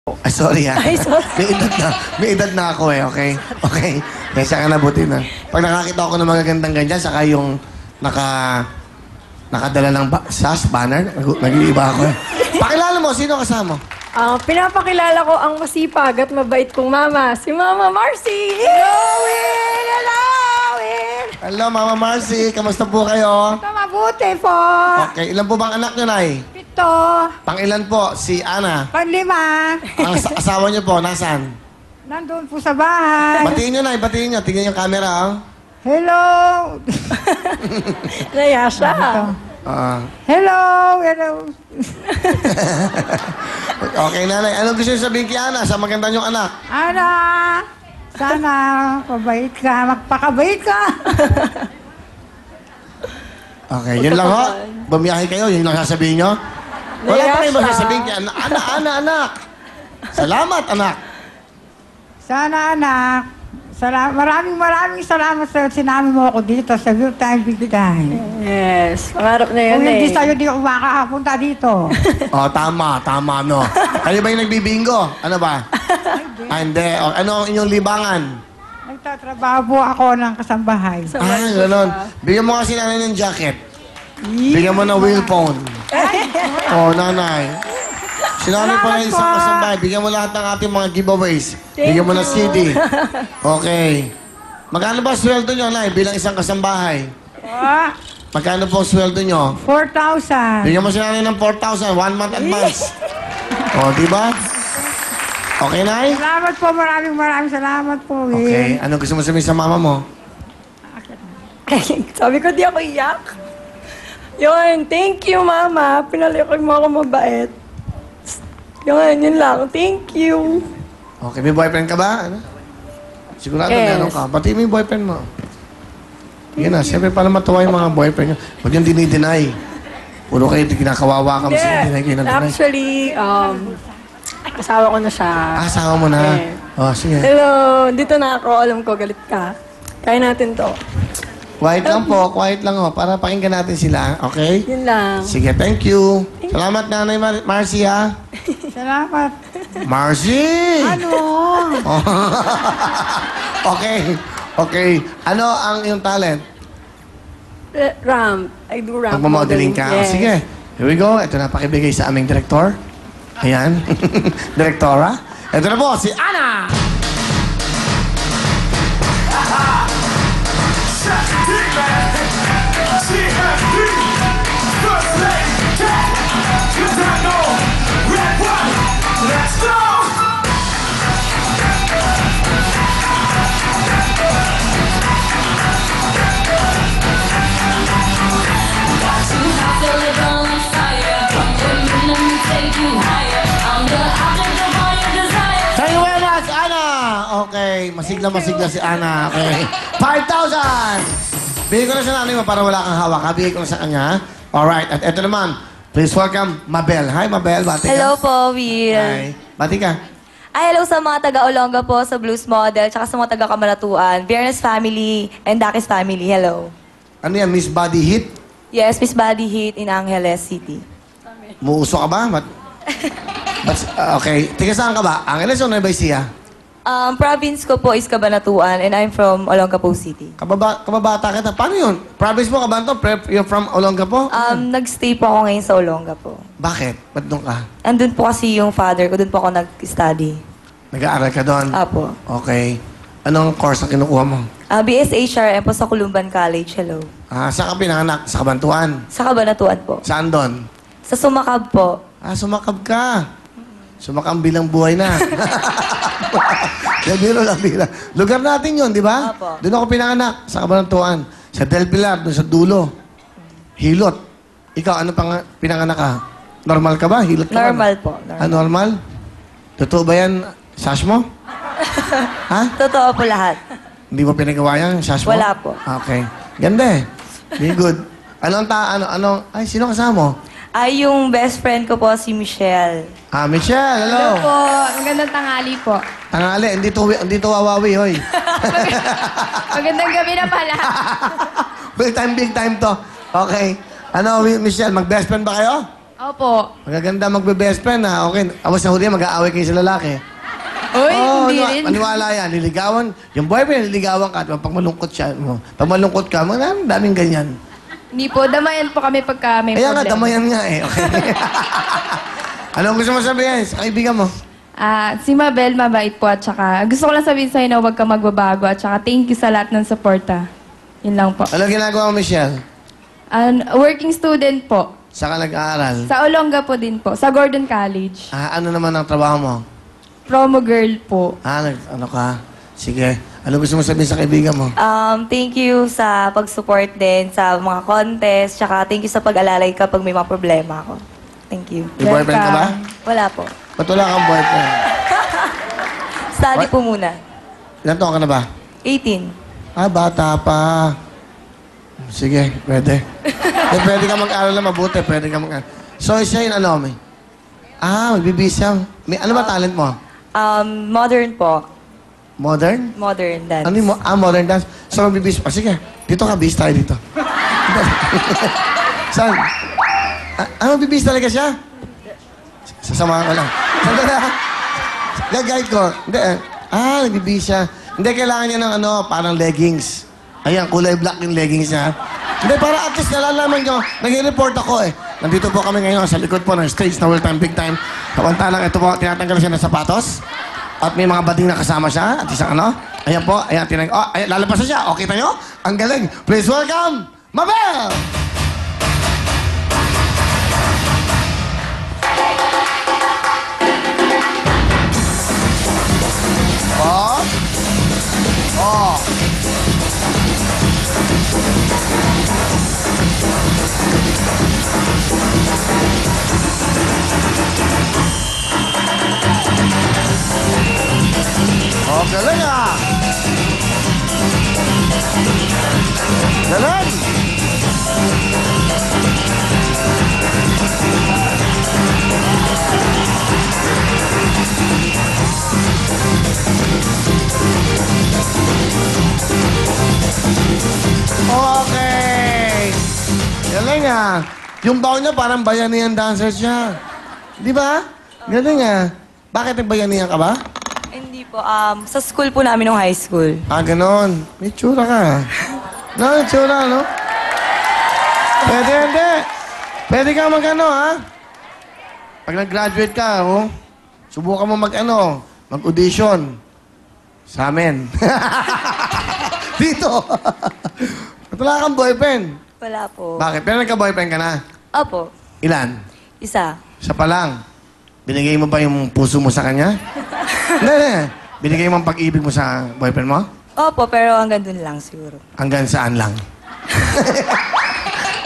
Ay, sorry ha. Ay, sorry. May edad na ako eh, okay? Okay. Kaya ka na, buti na. Pag nakakita ako ng magagandang ganyan, saka yung nakadala ng SAS, banner, nag-iiba ako eh. Pakilala mo, sino kasama? Pinapakilala ko ang masipag at mabait kong mama, si Mama Marcy! Helloin! Helloin! Hello, Mama Marcy. Kamusta po kayo? Mabuti po. Okay. Ilan po bang anak nyo, Nay? 7. Pang-ilan po? Si Ana. 5. Ang asawa nyo po, nasan? Nandun po sa bahay. Batiin nyo, Nay. Batiin nyo. Tingnan yung camera, oh. Hello. Naya siya. Hello. Hello. Okay, Nanay. Anong gusto nyo sabihin kay Ana sa maganda nyong anak? Ana, sana pabait ka. Magpakabait ka. Okay, yun lang ho. Bumiyahe kayo, yun lang sasabihin nyo. Wala pa kayo masasabihin kay Ana. Anak. Salamat, anak. Sana anak. Maraming salamat sa sinami mo ako dito sa Good Time, Big Time. Yes, pangarap na yun Kung hindi eh. sa'yo, di ako makakapunta dito. Oh, tama, no. Kayo ba yung nagbibingo? Ano ba? Hindi. Oh, ano ang inyong libangan? Nagtatrabaho po ako ng kasambahay. Gano'n. Bigyan mo kasi nanay ng jacket. Bigyan mo ng wheel phone. Oh, nanay. Sinabi pa na isang kasambahay. Bigyan mo lahat ng ating mga giveaways. Bigyan mo ng CD. Okay. Magkano ba sweldo nyo, Nay, bilang isang kasambahay? Magkano po sweldo nyo? 4,000. Bigyan mo si nanay ng 4,000. 1 month advance. Oh, di ba? Okay, Nay? Salamat po, maraming salamat po. Okay. Ano gusto mo sabihin sa mama mo? Sabi ko, di ako iyak. Yun, thank you, Mama. Pinalaki mo ako mabait. Yun lang. Thank you. Okay, may boyfriend ka ba? Ano? Sigurado meron ka. Pati may boyfriend mo. Yan na, siyempre para matuwa yung mga boyfriend nyo. Huwag yung dinideny. Puro kayo kinakawawa ka. Mas dinay kayo na dinay. Actually, asawa ko na siya. Asawa mo na. Yeah. Oh, sige. Hello, dito na ako. Alam ko, galit ka. Kaya natin to. Quiet lang po. Quiet lang para pakinggan natin sila. Okay? Yun lang. Sige, thank you. Salamat, Nanay Marcy, ha? Salamat. Marcy! Ano? Okay. Ano ang iyong talent? Ramp. I do ramp. Magmamodeling ka. Yes. Sige. Here we go. Ito na pakibigay sa aming direktor. Ayan. Direktora. Ito na po, si Ana! Let's go! Thank you very much, Ana! Okay, masigla si Ana. Okay. 5,000! Bigay ko na sa nanay mo para wala kang hawak. Bigay ko na sa kanya. Alright, at eto naman. Please welcome, Mabel. Hi, Mabel. Bati ka. Hello po, Will. Hi. Bati ka. Ay, hello sa mga taga-Olonga po, sa Blues Model, tsaka sa mga taga-Kamalatuan, Biernes family, and Dakis family. Hello. Ano yan, Miss Body Hit? Yes, Miss Body Hit in Angeles City. Muuso ka ba? Okay. Tiga saan ka ba? Angeles o Nueva Ecija? Province ko po is Cabanatuan, and I'm from Olongapo City. Kababata kita. Paano yun? Province mo, Cabanto? You're from Olongapo? Nag-stay po ako ngayon sa Olongapo. Bakit? Ba't doon ka? Andun po kasi yung father ko, doon po ako nag-study. Nag-aaral ka doon? Apo. Okay. Anong course na kinukuha mo? BS HRM po sa Columban College. Hello. Saan ka pinanganak? Sa Kabantuan? Sa Cabanatuan po. Saan doon? Sa Sumakab po. Sumakab ka. Sumakab bilang buhay na. Biro lang. Lugar natin yun, di ba? Apo. Doon ako pinanganak, sa Kabanatuan. Sa Del Pilar, doon sa dulo. Hilot. Ikaw, ano pang pinanganak ka? Normal ka ba? Hilot ka ba? Normal po. Normal. Normal? Totoo ba yan, sash mo? Ha? Totoo po lahat. Hindi mo pinagawa yan, sash mo? Wala po. Okay. Ganda eh. Very good. Ay, sino kasama mo? Ay, yung best friend ko po si Michelle. Michelle, hello. po. Magandang tanghali po. Tangali, hindi to wawawi, hoy. Magandang gabi na pala. Big time to. Okay. Michelle, mag-best friend ba kayo? Opo. Magaganda magbe-best friend, ha? Okay. Tapos sa huli, mag-aaway kayo sa lalaki. Uy, hindi rin. Maniwala yan. Niligawan. Yung boyfriend, niligawan ka. At pag malungkot siya, pag malungkot ka, daming ganyan. Hindi po, damayan po kami pagka may Kaya nga, problema. damayan nga eh. Okay. Anong gusto mo sabihin sa kaibigan mo? Si Mabel, mabait po at saka gusto ko lang sabihin sa'yo na huwag ka magbabago at saka thank you sa lahat ng suporta. Yun lang po. Ano ginagawa mo, Michelle? Working student po. Saan ka nag-aaral? Sa Olonga po din po. Sa Gordon College. Ano naman ang trabaho mo? Promo girl po. Ano ka? Sige. Ano gusto mo sabihin sa kaibigan mo? Thank you sa pag-support din sa mga contest, tsaka thank you sa pag-alalay kapag may mga problema ako. Thank you. May boyfriend ka ba? Wala po. Ba't wala kang boyfriend? Study What? po muna. Ilan taon ka na ba? 18. Bata pa. Sige, pwede. Pwede ka mag-aral na mabuti. Pwede ka mag-aral. So, siya yung ano, may... magbibisa. Ano ba talent mo? Modern po. Modern? Modern dance. Ano yung modern dance? So, magbibis. Sige, dito ka, bis tayo dito. Saan? Magbibis talaga siya? Sasamahan ko lang. Sandali ha? Guide ko. Hindi, nagbibis siya. Hindi, kailangan niya ng parang leggings. Ayan, kulay black yung leggings niya. Hindi, para at least nalalaman nyo, nag-report ako eh. Nandito po kami ngayon sa likod po ng stage na World Time Big Time. Kapantalang ito po, tinatanggal siya ng sapatos. At may mga bading na kasama siya. At isang ayan po, ayan, ayan, lalabasan siya. O, kita nyo? Ang galing. Please welcome, Mabel! Galing ah! Galing! Okay! Galing ah! Yung baon niya parang bayanihan dancer siya. Di ba? Galing ah. Bakit nagbayanihan ka ba? Hindi po. Sa school po namin nung high school. Ganon. May tsura ka. May tsura, no? Pwede, hindi. Pwede ka mag-ano, ha? Pag nag-graduate ka, subukan mo mag-audition. Sa amin. Dito. At wala kang boyfriend. Wala po. Bakit? Pero nagka-boyfriend ka na. Opo. Ilan? Isa. Isa pa lang. Binigay mo ba yung puso mo sa kanya? Hindi. Binigay mo ang pag-ibig mo sa boyfriend mo? Opo, pero hanggang dun lang siguro. Hanggang saan lang?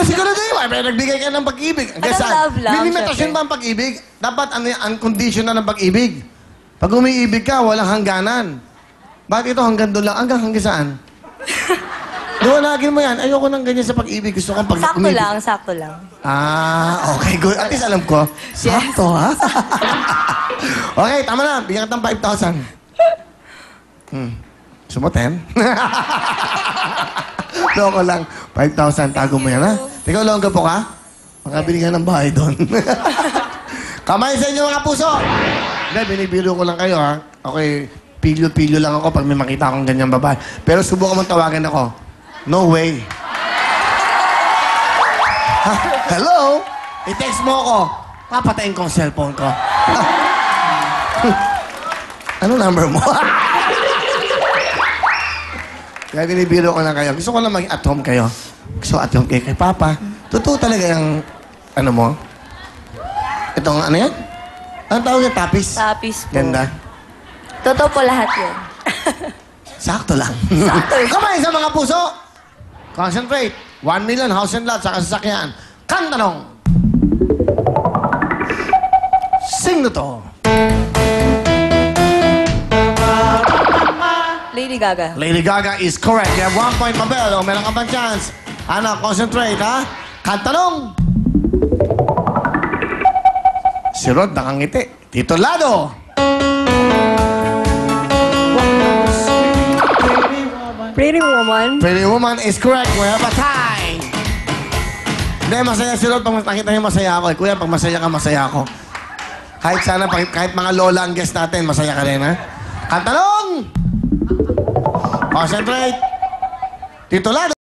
Siguro din, may nagbigay ka ng pag-ibig. Hanggang Parang saan? love lang, May limitasyon syempre. ba ang pag-ibig? Dapat unconditional ng pag-ibig. Pag umiibig ka, walang hangganan. Bakit ito hanggang doon lang? Hanggang saan? Duwanagin mo yan. Ayoko nang ganyan sa pag-ibig. Gusto kong pag Sakto umibig. lang, sakto lang. Okay, good. At least alam ko. Sakto, ha? Okay, tama na. Bigyan ka ng 5,000. Gusto mo 10? Loko lang. 5,000. Tago mo yan, ha? Ikaw, longga po ka? Makabili ka ng bahay doon. Kamay sa inyo, mga puso! Hindi, binibiro ko lang kayo, ha? Okay, pilyo-pilyo lang ako pag may makita akong ganyang babae. Pero subukan mong tawagan ako. No way. Ha? Hello? I-text mo ako. Papatayin ko ang cellphone ko. Ano number mo? Kaya binibiro ko lang kayo. Gusto ko lang maging at home kayo. Gusto at home kayo kay Papa. Totoo talaga yung, ano mo? Itong ano yan? Anong tawag yung tapis? Tapis po. Ganda. Totoo po lahat yun. Sakto lang. Sakto. Kamay sa mga puso! Concentrate. 1 million house and lot sa kasasakyan. Kantanong! Sing na to. Lady Gaga. Lady Gaga is correct. You have 1 point, Mabel. O, meron ka pang chance. Ano, concentrate, ha? Kantanong! Si Rod nakangiti. Tito Lado! Pretty woman. Pretty Woman is correct. We have a tie. Hindi, masaya si Lord pag nakita niya masaya ako. Kuya, pag masaya ka, masaya ako. Kahit sana, kahit mga lola ang guest natin, masaya ka rin, ha? Kantanong! Concentrate! Titulado!